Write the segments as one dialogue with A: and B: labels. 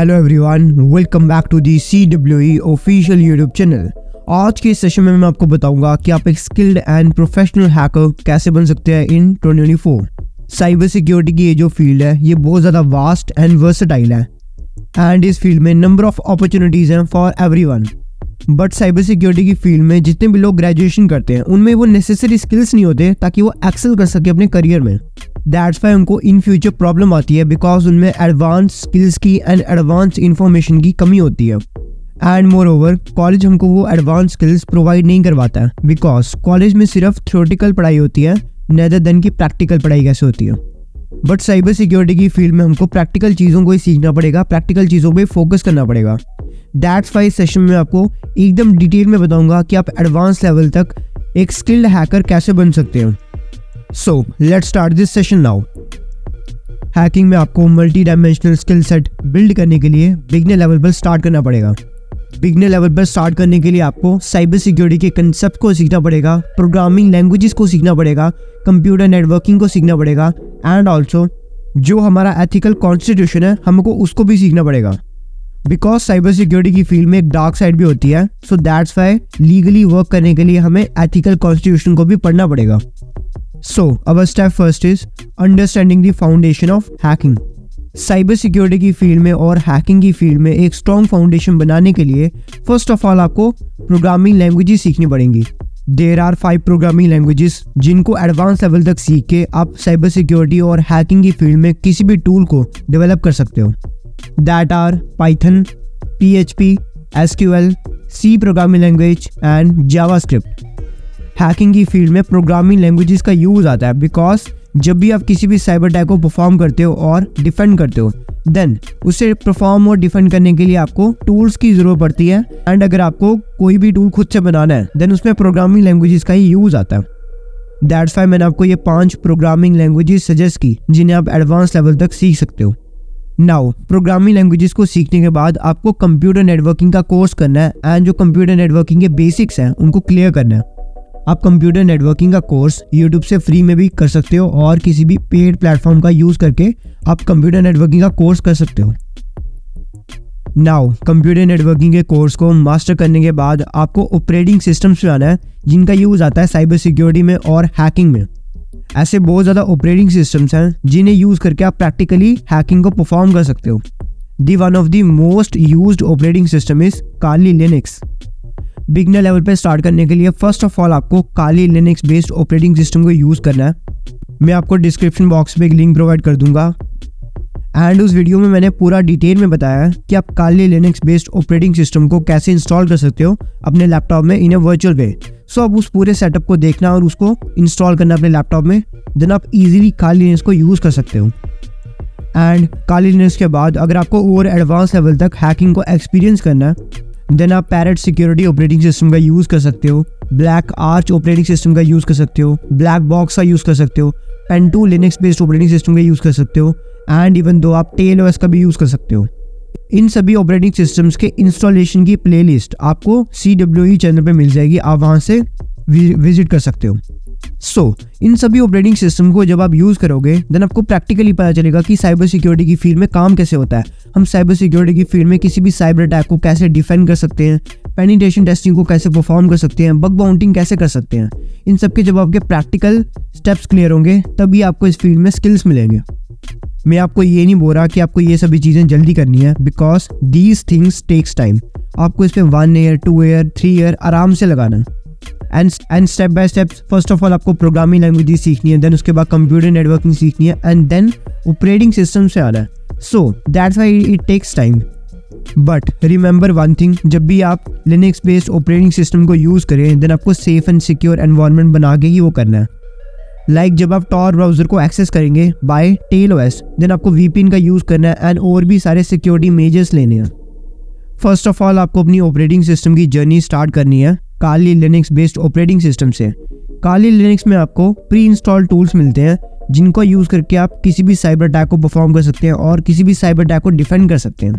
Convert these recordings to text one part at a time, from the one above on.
A: Hello everyone, welcome back to the CWE official YouTube channel. आज के session में मैं आपको बताऊंगा कि आप एक स्किल्ड एंड प्रोफेशनल हैकर कैसे बन सकते हैं इन 2024। साइबर सिक्योरिटी की ये जो फील्ड है ये बहुत ज़्यादा वास्ट एंड वर्सेटाइल है एंड इस फील्ड में नंबर ऑफ अपॉर्चुनिटीज़ हैं for everyone. But cyber security की फील्ड में जितने भी लोग ग्रेजुएशन करते हैं उनमें वो नेसेसरी स्किल्स नहीं होते ताकि वो एक्सेल कर सके अपने करियर में। दैट्स वाई उनको इन फ्यूचर प्रॉब्लम आती है बिकॉज उनमें एडवांस स्किल्स की एंड एडवांस इंफॉर्मेशन की कमी होती है। एंड मोर ओवर कॉलेज हमको वो एडवांस स्किल्स प्रोवाइड नहीं करवाता है बिकॉज कॉलेज में सिर्फ थ्योरेटिकल पढ़ाई होती है नेदर देन की प्रैक्टिकल पढ़ाई कैसे होती है। बट साइबर सिक्योरिटी की फील्ड में हमको प्रैक्टिकल चीज़ों को ही सीखना पड़ेगा, प्रैक्टिकल चीज़ों पे फोकस करना पड़ेगा। दैट्स वाई सेशन में आपको एकदम डिटेल में बताऊंगा कि आप एडवांस लेवल तक एक स्किल्ड हैकर कैसे बन सकते हैं। So let's start this session now. Hacking में आपको multi dimensional skill set build करने के लिए बिगनर लेवल पर स्टार्ट करना पड़ेगा। बिगनर लेवल पर स्टार्ट करने के लिए आपको साइबर सिक्योरिटी के कंसेप्ट को सीखना पड़ेगा, प्रोग्रामिंग लैंग्वेजेस को सीखना पड़ेगा, कंप्यूटर नेटवर्किंग को सीखना पड़ेगा एंड ऑल्सो जो हमारा एथिकल कॉन्स्टिट्यूशन है हमको उसको भी सीखना पड़ेगा बिकॉज साइबर सिक्योरिटी की फील्ड में एक डार्क साइड भी होती है। So that's Y legally work करने के लिए हमें एथिकल कॉन्स्टिट्यूशन को भी पढ़ना पड़ेगा। So our step first is understanding the foundation of hacking. Cyber security की फील्ड में और हैकिंग की फील्ड में एक स्ट्रॉन्ग फाउंडेशन बनाने के लिए फर्स्ट ऑफ ऑल आपको प्रोग्रामिंग लैंग्वेजेस सीखनी पड़ेंगी। देयर आर 5 प्रोग्रामिंग लैंग्वेजेस जिनको एडवांस लेवल तक सीख के आप साइबर सिक्योरिटी और हैकिंग की फील्ड में किसी भी टूल को डेवलप कर सकते हो। That are Python, PHP, SQL, C programming language and JavaScript. Hacking की फील्ड में प्रोग्रामिंग लैंग्वेजेस का यूज़ आता है बिकॉज जब भी आप किसी भी साइबर अटैक को परफॉर्म करते हो और डिफेंड करते हो देन उसे परफॉर्म और डिफेंड करने के लिए आपको टूल्स की ज़रूरत पड़ती है। एंड अगर आपको कोई भी टूल खुद से बनाना है देन उसमें प्रोग्रामिंग लैंग्वेजेस का ही यूज़ आता है। दैट्स वाई मैंने आपको ये 5 प्रोग्रामिंग लैंग्वेजेस सजेस्ट की जिन्हें आप एडवांस लेवल तक सीख सकते हो। नाउ प्रोग्रामिंग लैंग्वेजेस को सीखने के बाद आपको कंप्यूटर नेटवर्किंग का कोर्स करना है एंड जो कंप्यूटर नेटवर्किंग के बेसिक्स हैं उनको क्लियर करना है। आप कंप्यूटर नेटवर्किंग का कोर्स यूट्यूब से फ्री में भी कर सकते हो और किसी भी पेड प्लेटफॉर्म का यूज़ करके आप कंप्यूटर नेटवर्किंग का कोर्स कर सकते हो। नाउ कंप्यूटर नेटवर्किंग के कोर्स को मास्टर करने के बाद आपको ऑपरेटिंग सिस्टम्स में आना है जिनका यूज़ आता है साइबर सिक्योरिटी में और हैकिंग में। ऐसे बहुत ज़्यादा ऑपरेटिंग सिस्टम्स हैं जिन्हें यूज़ करके आप प्रैक्टिकली हैकिंग को परफॉर्म कर सकते हो। The one of the most used operating system is Kali Linux. Beginner level पे स्टार्ट करने के लिए फर्स्ट ऑफ ऑल आपको Kali Linux based operating system को यूज़ करना है। मैं आपको डिस्क्रिप्शन बॉक्स में एक लिंक प्रोवाइड कर दूंगा एंड उस वीडियो में मैंने पूरा डिटेल में बताया है कि आप काली लिनक्स बेस्ड ऑपरेटिंग सिस्टम को कैसे इंस्टॉल कर सकते हो अपने लैपटॉप में इन ए वर्चुअल वे। सो आप उस पूरे सेटअप को देखना और उसको इंस्टॉल करना अपने लैपटॉप में, देन आप इजीली काली लिनक्स को यूज़ कर सकते हो। एंड काली लिनक्स के बाद अगर आपको और एडवांस लेवल तक हैकिंग को एक्सपीरियंस करना है देन आप पैरेट सिक्योरिटी ऑपरेटिंग सिस्टम का यूज़ कर सकते हो, ब्लैक आर्च ऑपरेटिंग सिस्टम का यूज़ कर सकते हो, ब्लैक बॉक्स का यूज़ कर सकते हो, पेंटू लिनक्स बेस्ड ऑपरेटिंग सिस्टम का यूज़ कर सकते हो एंड इवन दो आप टेल OS का भी यूज़ कर सकते हो। इन सभी ऑपरेटिंग सिस्टम्स के इंस्टॉलेशन की प्लेलिस्ट आपको CWE चैनल पे मिल जाएगी, आप वहाँ से विजिट कर सकते हो। सो इन सभी ऑपरेटिंग सिस्टम को जब आप यूज़ करोगे देन आपको प्रैक्टिकली पता चलेगा कि साइबर सिक्योरिटी की फील्ड में काम कैसे होता है। हम साइबर सिक्योरिटी की फील्ड में किसी भी साइबर अटैक को कैसे डिफेंड कर सकते हैं, पेनिट्रेशन टेस्टिंग को कैसे परफॉर्म कर सकते हैं, बग बाउंटिंग कैसे कर सकते हैं। इन सब के जब आपके प्रैक्टिकल स्टेप्स क्लियर होंगे तभी आपको इस फील्ड में स्किल्स मिलेंगे। मैं आपको ये नहीं बोल रहा कि आपको ये सभी चीज़ें जल्दी करनी है because these things takes time. आपको इस पर 1 ईयर 2 ईयर 3 ईयर आराम से लगाना है and step by step first of all आपको प्रोग्रामिंग लैंग्वेजेस सीखनी है, देन उसके बाद कंप्यूटर नेटवर्किंग सीखनी है एंड देन ऑपरेटिंग सिस्टम से आना है। So that's why it takes time. But remember one thing, जब भी आप लिनक्स बेस्ड ऑपरेटिंग सिस्टम को यूज़ करें देन आपको सेफ एंड सिक्योर एनवायरनमेंट बना के ही वो करना है। लाइक जब आप टॉर ब्राउज़र को एक्सेस करेंगे बाय टेल OS देन आपको VPN का यूज़ करना है एंड और भी सारे सिक्योरिटी मेजर्स लेने हैं। फर्स्ट ऑफ ऑल आपको अपनी ऑपरेटिंग सिस्टम की जर्नी स्टार्ट करनी है काली लिनक्स बेस्ड ऑपरेटिंग सिस्टम से। काली लिनक्स में आपको प्री इंस्टॉल टूल्स मिलते हैं जिनको यूज़ करके आप किसी भी साइबर अटैक को परफॉर्म कर सकते हैं और किसी भी साइबर अटैक को डिफेंड कर सकते हैं।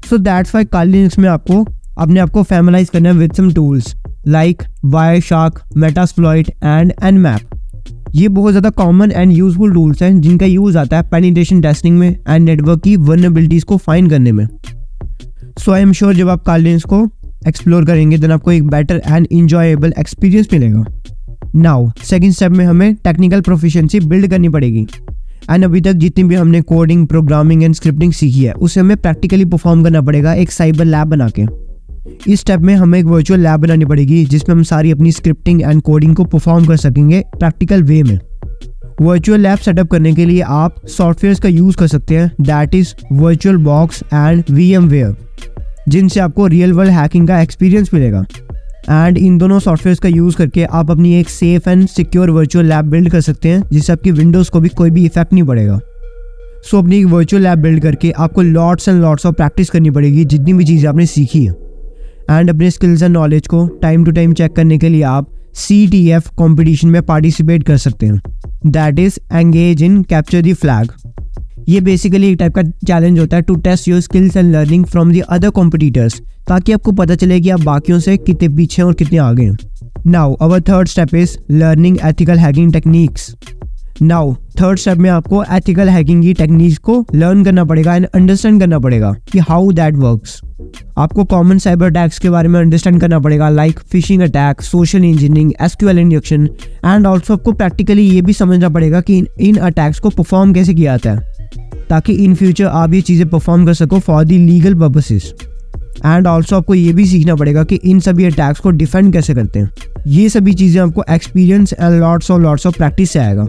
A: So that's why Kali Linux में आपको अपने आप को फैमिलाइज करना है with some tools like Wireshark, Metasploit and Nmap। ये बहुत ज़्यादा कॉमन एंड यूजफुल टूल्स हैं जिनका यूज़ आता है पेनिट्रेशन टेस्टिंग में एंड नेटवर्क की वल्नरेबिलिटीज को फाइंड करने में। सो आई एम श्योर जब आप काइलिनेस को एक्सप्लोर करेंगे देन आपको एक बेटर एंड इंजॉयबल एक्सपीरियंस मिलेगा। नाउ सेकंड स्टेप में हमें टेक्निकल प्रोफिशिएंसी बिल्ड करनी पड़ेगी एंड अभी तक जितनी भी हमने कोडिंग, प्रोग्रामिंग एंड स्क्रिप्टिंग सीखी है उसे हमें प्रैक्टिकली परफॉर्म करना पड़ेगा एक साइबर लैब बना के। इस स्टेप में हमें एक वर्चुअल लैब बनानी पड़ेगी जिसमें हम सारी अपनी स्क्रिप्टिंग एंड कोडिंग को परफॉर्म कर सकेंगे प्रैक्टिकल वे में। वर्चुअल लैब सेटअप करने के लिए आप सॉफ्टवेयर्स का यूज़ कर सकते हैं, that is virtual box and VMware, जिनसे आपको रियल वर्ल्ड हैकिंग का एक्सपीरियंस मिलेगा। एंड इन दोनों सॉफ्टवेयर्स का यूज़ करके आप अपनी एक safe and secure virtual lab build कर सकते हैं जिससे आपकी विंडोज़ को भी कोई भी इफेक्ट नहीं पड़ेगा। सो अपनी एक वर्चुअल लैब बिल्ड करके आपको lots and lots of practice करनी पड़ेगी जितनी भी चीज़ें आपने सीखी है। एंड अपने स्किल्स एंड नॉलेज को टाइम टू टाइम चेक करने के लिए आप CTF कॉम्पिटिशन में पार्टिसिपेट कर सकते हैं, that is engage in capture the flag. ये बेसिकली एक टाइप का चैलेंज होता है to test your skills and learning from the other competitors, ताकि आपको पता चले कि आप बाकियों से कितने पीछे हैं और कितने आगे हैं। Now our third step is learning ethical hacking techniques. Now third step में आपको एथिकल हैकिंग की टेक्निक्स को लर्न करना पड़ेगा एंड अंडरस्टैंड करना पड़ेगा कि हाउ दैट वर्क्स। आपको कॉमन साइबर अटैक्स के बारे में अंडरस्टैंड करना पड़ेगा, like phishing attack, social engineering, SQL injection, and also आपको प्रैक्टिकली ये भी समझना पड़ेगा कि इन अटैक्स को परफॉर्म कैसे किया जाता है, ताकि इन फ्यूचर आप ये चीज़ें परफॉर्म कर सको for the legal purposes. And also आपको ये भी सीखना पड़ेगा कि इन सभी अटैक्स को डिफेंड कैसे करते हैं। ये सभी चीज़ें आपको experience and lots of practice से आएगा।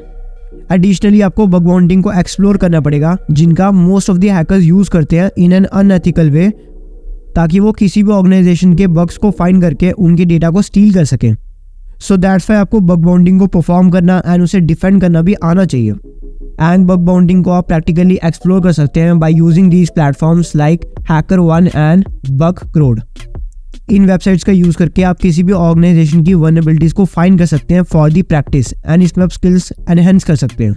A: एडिशनली आपको बग बाउंटिंग को एक्सप्लोर करना पड़ेगा, जिनका most of the hackers use करते हैं इन एन अनएथिकल वे, ताकि वो किसी भी ऑर्गेनाइजेशन के बग्स को फाइंड करके उनके डेटा को स्टील कर सकें। सो दैट्स वाई आपको बग बाउंटिंग को परफॉर्म करना एंड उसे डिफेंड करना भी आना चाहिए। एंड बग बाउंटिंग को आप प्रैक्टिकली एक्सप्लोर कर सकते हैं by using these platforms like HackerOne and Bugcrowd। In websites का यूज़ करके आप किसी भी ऑर्गेनाइजेशन की वल्नरेबिलिटीज को फाइंड कर सकते हैं फॉर दी प्रैक्टिस एंड इसमें आप स्किल्स एनहेंस कर सकते हैं।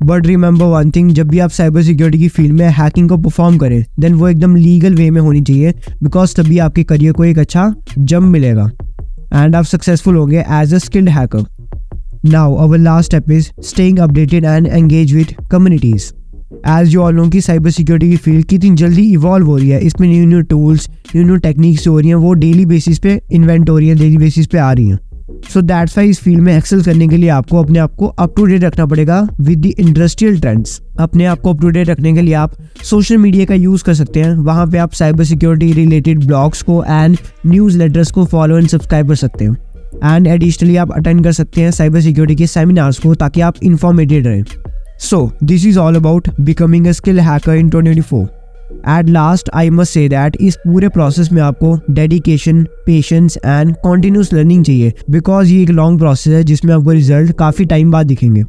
A: बट रिमेंबर वन थिंग, जब भी आप साइबर सिक्योरिटी की फील्ड में हैकिंग को परफॉर्म करें देन वो एकदम लीगल वे में होनी चाहिए, बिकॉज तभी आपके करियर को एक अच्छा जंप मिलेगा एंड आप सक्सेसफुल होंगे as a skilled hacker. Now our last step is staying updated and engage with communities. As you all know कि साइबर सिक्योरिटी की फील्ड कितनी जल्दी इवॉल्व हो रही है, इसमें न्यू टूल्स, न्यू टेक्निक्स हो रही हैं, वो डेली बेसिस पे इन्वेंट हो रही हैं, डेली बेसिस पे आ रही हैं। सो दैट्स वाई इस फील्ड में एक्सेल करने के लिए आपको अपने आप को अप टू डेट रखना पड़ेगा विद द इंडस्ट्रियल ट्रेंड्स। अपने आप को अप टू डेट रखने के लिए आप सोशल मीडिया का यूज़ कर सकते हैं, वहाँ पे आप साइबर सिक्योरिटी रिलेटेड ब्लॉग्स को एंड न्यूज़ लेटर्स को फॉलो एंड सब्सक्राइब कर सकते हैं। एंड एडिशनली आप अटेंड कर सकते हैं साइबर सिक्योरिटी के सेमिनार्स को, ताकि आप इन्फॉर्मेटेड रहें। So this is all about becoming a skilled hacker in 2024. At last I must say that इस पूरे प्रोसेस में आपको dedication, patience and continuous learning चाहिए, बिकॉज ये एक लॉन्ग प्रोसेस है जिसमें आपको रिजल्ट काफ़ी टाइम बाद दिखेंगे।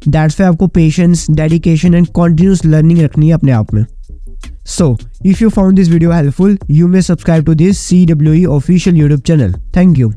A: दैट्स वाई आपको patience, dedication and continuous learning रखनी है अपने आप में। So if you found this video helpful, you may subscribe to this CWE official YouTube channel. Thank you.